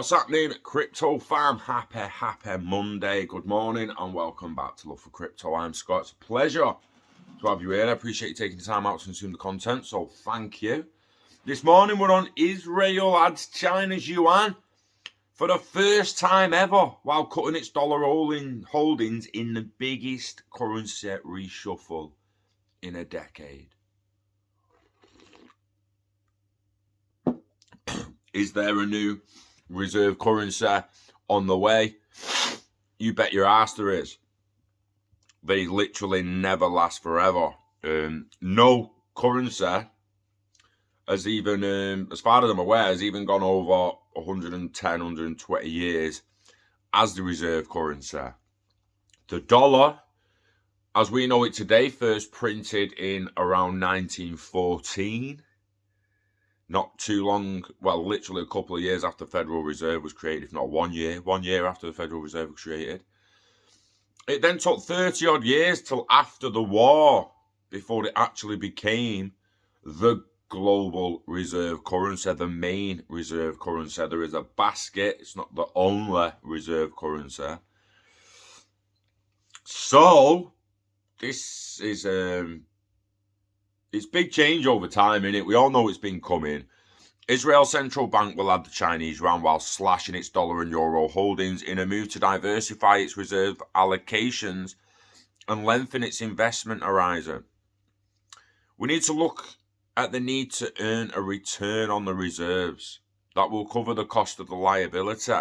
What's happening, Crypto fam? Happy Monday. Good morning and welcome back to Love for Crypto. I'm Scott. It's a pleasure to have you here. I appreciate you taking the time out to consume the content, so thank you. This morning we're on Israel adds China's Yuan for the first time ever while cutting its dollar holdings in the biggest currency reshuffle in a decade. Is there a new reserve currency on the way? You bet your ass there is. They literally never last forever. No currency has even, as far as I'm aware, has even gone over 110, 120 years as the reserve currency. The dollar, as we know it today, first printed in around 1914. Not too long, well, literally a couple of years after the Federal Reserve was created, if not 1 year after the Federal Reserve was created. It then took 30 odd years till after the war before it actually became the global reserve currency, the main reserve currency. There is a basket, it's not the only reserve currency. So, this is it's big change over time, innit? We all know it's been coming. Israel's central bank will add the Chinese yuan while slashing its dollar and euro holdings in a move to diversify its reserve allocations and lengthen its investment horizon. We need to look at the need to earn a return on the reserves that will cover the cost of the liability.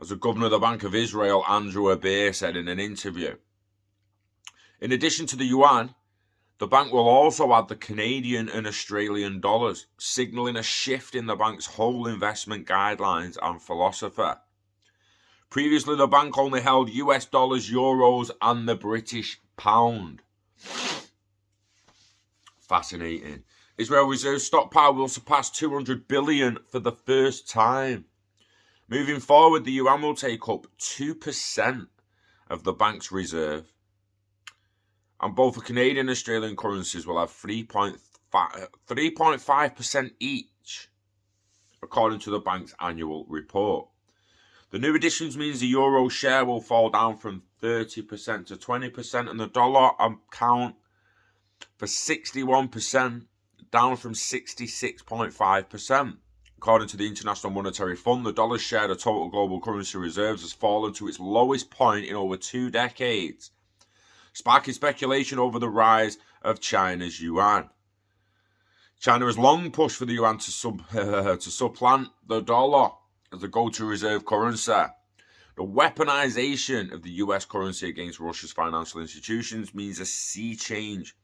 As the governor of the Bank of Israel, Andrew Abir, said in an interview. In addition to the yuan, the bank will also add the Canadian and Australian dollars, signalling a shift in the bank's whole investment guidelines and philosophy. Previously, the bank only held US dollars, euros, and the British pound. Fascinating. Israel Reserve stockpile will surpass 200 billion for the first time. Moving forward, the yuan will take up 2% of the bank's reserve. And both the Canadian and Australian currencies will have 3.5% each, according to the bank's annual report. The new additions means the euro share will fall down from 30% to 20%, and the dollar account for 61%, down from 66.5%. According to the International Monetary Fund, the dollar's share of total global currency reserves has fallen to its lowest point in over 2 decades. Sparking speculation over the rise of China's yuan. China has long pushed for the yuan to supplant the dollar as the go-to reserve currency. The weaponization of the US currency against Russia's financial institutions means a sea change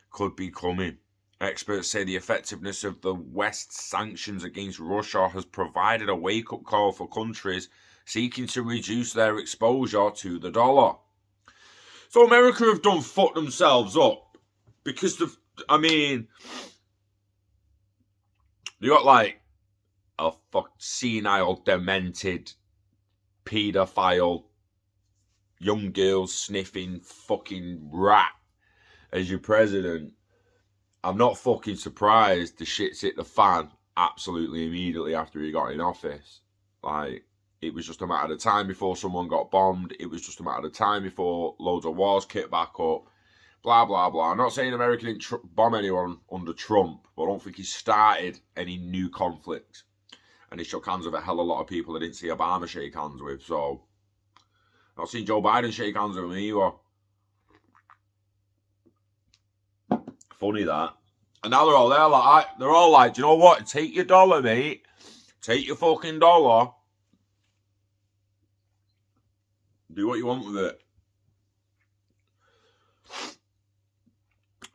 could be coming. Experts say the effectiveness of the West's sanctions against Russia has provided a wake-up call for countries seeking to reduce their exposure to the dollar. So America have done fuck themselves up because they got like a senile, demented, paedophile, young girl sniffing fucking rat as your president. I'm not fucking surprised the shit's hit the fan absolutely immediately after he got in office. Like, it was just a matter of time before someone got bombed. It was just a matter of time before loads of wars kicked back up. Blah, blah, blah. I'm not saying America didn't bomb anyone under Trump, but I don't think he started any new conflicts. And he shook hands with a hell of a lot of people I didn't see Obama shake hands with. So, I've not seen Joe Biden shake hands with him either. Funny that. And now they're all there they're all like, do you know what? Take your dollar, mate. Take your fucking dollar. Do what you want with it.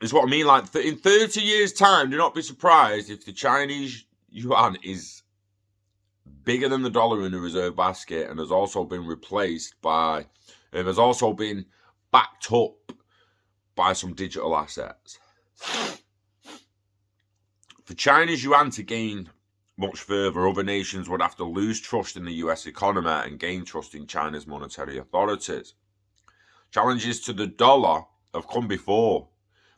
It's what I mean. Like, in 30 years' time, do not be surprised if the Chinese yuan is bigger than the dollar in the reserve basket and has also been replaced by, has also been backed up by some digital assets. For China's yuan to gain much further, other nations would have to lose trust in the US economy and gain trust in China's monetary authorities. Challenges to the dollar have come before,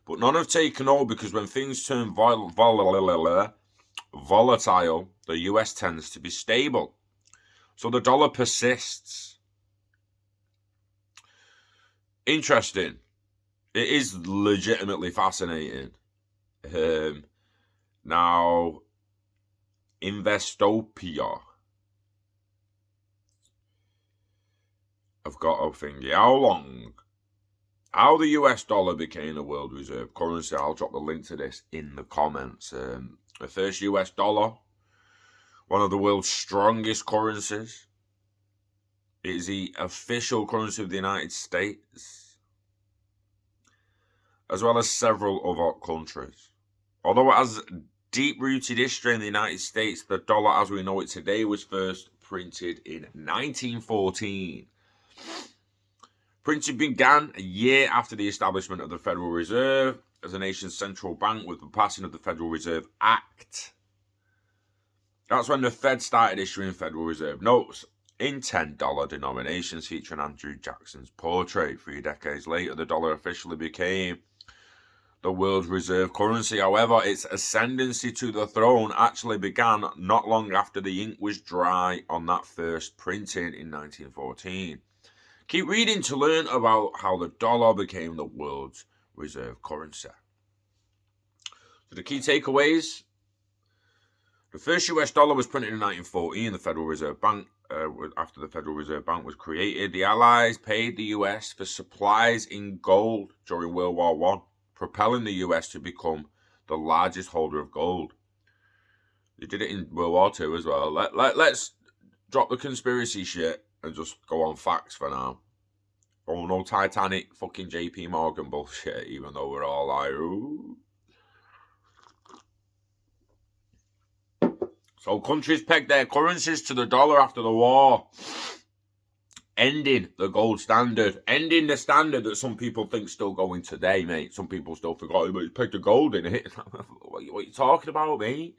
but none have taken hold because when things turn volatile, the US tends to be stable. So the dollar persists. Interesting. It is legitimately fascinating. Now, Investopia. I've got a thingy. How the US dollar became the world reserve currency. I'll drop the link to this in the comments. The first US dollar, one of the world's strongest currencies. It is the official currency of the United States, as well as several other countries. Although it has deep-rooted history in the United States, the dollar as we know it today was first printed in 1914. Printing began a year after the establishment of the Federal Reserve as a nation's central bank with the passing of the Federal Reserve Act. That's when the Fed started issuing Federal Reserve notes in $10 denominations featuring Andrew Jackson's portrait. 3 decades later, the dollar officially became the world's reserve currency. However, its ascendancy to the throne actually began not long after the ink was dry on that first printing in 1914. Keep reading to learn about how the dollar became the world's reserve currency. So the key takeaways. The first US dollar was printed in 1914, the Federal Reserve Bank. After the Federal Reserve Bank was created, the Allies paid the US for supplies in gold during World War I, propelling the US to become the largest holder of gold. They did it in World War II as well. Let's drop the conspiracy shit and just go on facts for now. Oh, no Titanic fucking JP Morgan bullshit, even though we're all like, ooh. So countries pegged their currencies to the dollar after the war, ending the gold standard, ending the standard that some people think still going today, mate. Some people still forgot, but it's pegged to gold in it. What are you talking about, mate?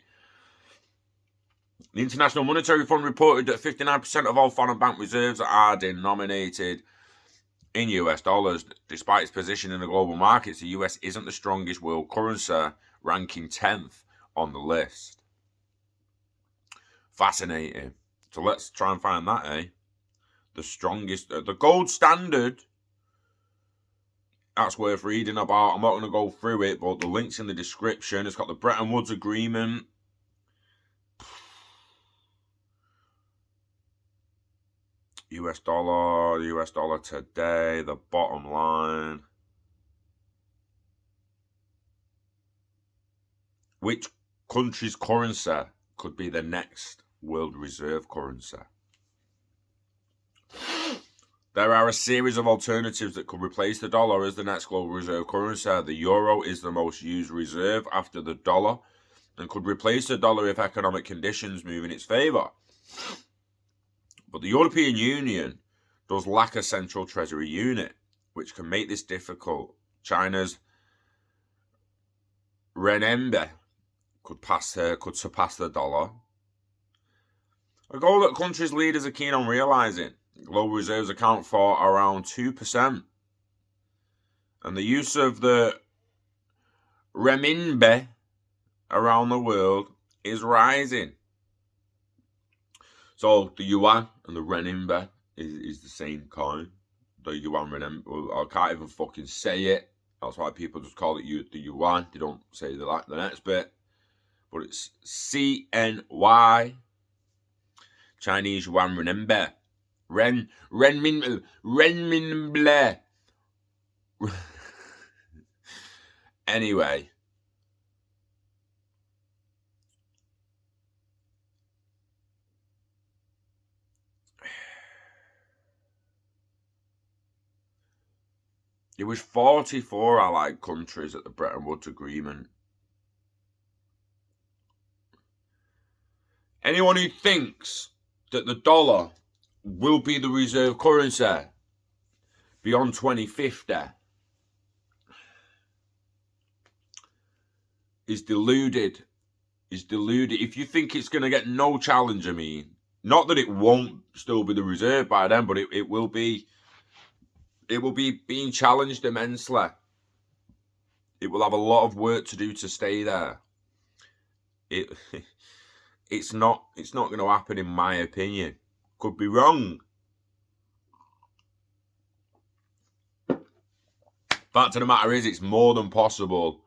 The International Monetary Fund reported that 59% of all foreign bank reserves are denominated in US dollars. Despite its position in the global markets, the US isn't the strongest world currency, ranking 10th on the list. Fascinating. So let's try and find that, eh? The strongest, the gold standard. That's worth reading about. I'm not going to go through it, but the link's in the description. It's got the Bretton Woods Agreement. US dollar today, the bottom line. Which country's currency could be the next world reserve currency? There are a series of alternatives that could replace the dollar as the next global reserve currency. The euro is the most used reserve after the dollar and could replace the dollar if economic conditions move in its favour. But the European Union does lack a central treasury unit, which can make this difficult. China's renminbi could surpass the dollar. A goal that countries' leaders are keen on realising. Global reserves account for around 2%. And the use of the renminbi around the world is rising. So the Yuan and the renminbi is the same coin. The Yuan renminbi, I can't even fucking say it. That's why people just call it the Yuan. They don't say the next bit. But it's CNY. Chinese Yuan renminbi. Renminbi. Anyway. It was 44 allied countries at the Bretton Woods Agreement. Anyone who thinks that the dollar will be the reserve currency beyond 2050 is deluded. If you think it's going to get no challenge, I mean, not that it won't still be the reserve by then, but it will be being challenged immensely. It will have a lot of work to do to stay there. It's not going to happen, in my opinion. Could be wrong. Fact of the matter is, it's more than possible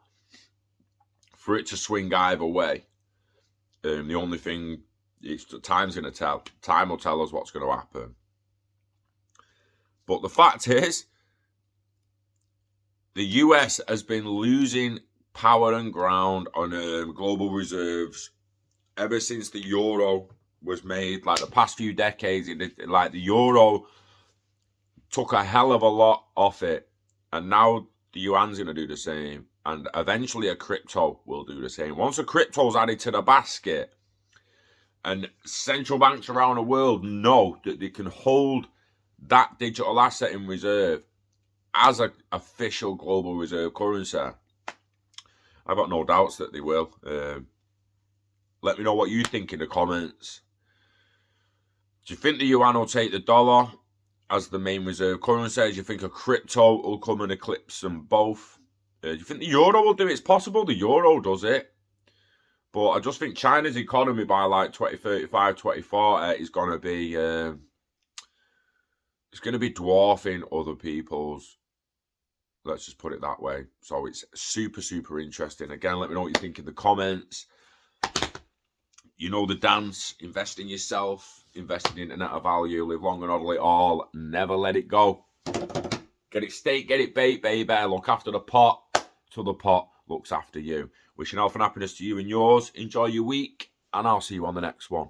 for it to swing either way. The only thing time's going to tell. Time will tell us what's going to happen. But the fact is, the US has been losing power and ground on global reserves ever since the euro was made. Like the past few decades, like the euro took a hell of a lot off it. And now the yuan's going to do the same. And eventually a crypto will do the same. Once a crypto's added to the basket, and central banks around the world know that they can hold that digital asset in reserve as an official global reserve currency, I've got no doubts that they will. Let me know what you think in the comments. Do you think the yuan will take the dollar as the main reserve currency? Do you think a crypto will come and eclipse them both? Do you think the euro will do it? It's possible the euro does it. But I just think China's economy by like 2035, 2040 is going to be... it's going to be dwarfing other people's. Let's just put it that way. So it's super, super interesting. Again, let me know what you think in the comments. You know the dance. Invest in yourself. Invest in internet of value. Live long and hodl it all. Never let it go. Get it steak, get it baked, baby. Look after the pot till the pot looks after you. Wishing health and happiness to you and yours. Enjoy your week. And I'll see you on the next one.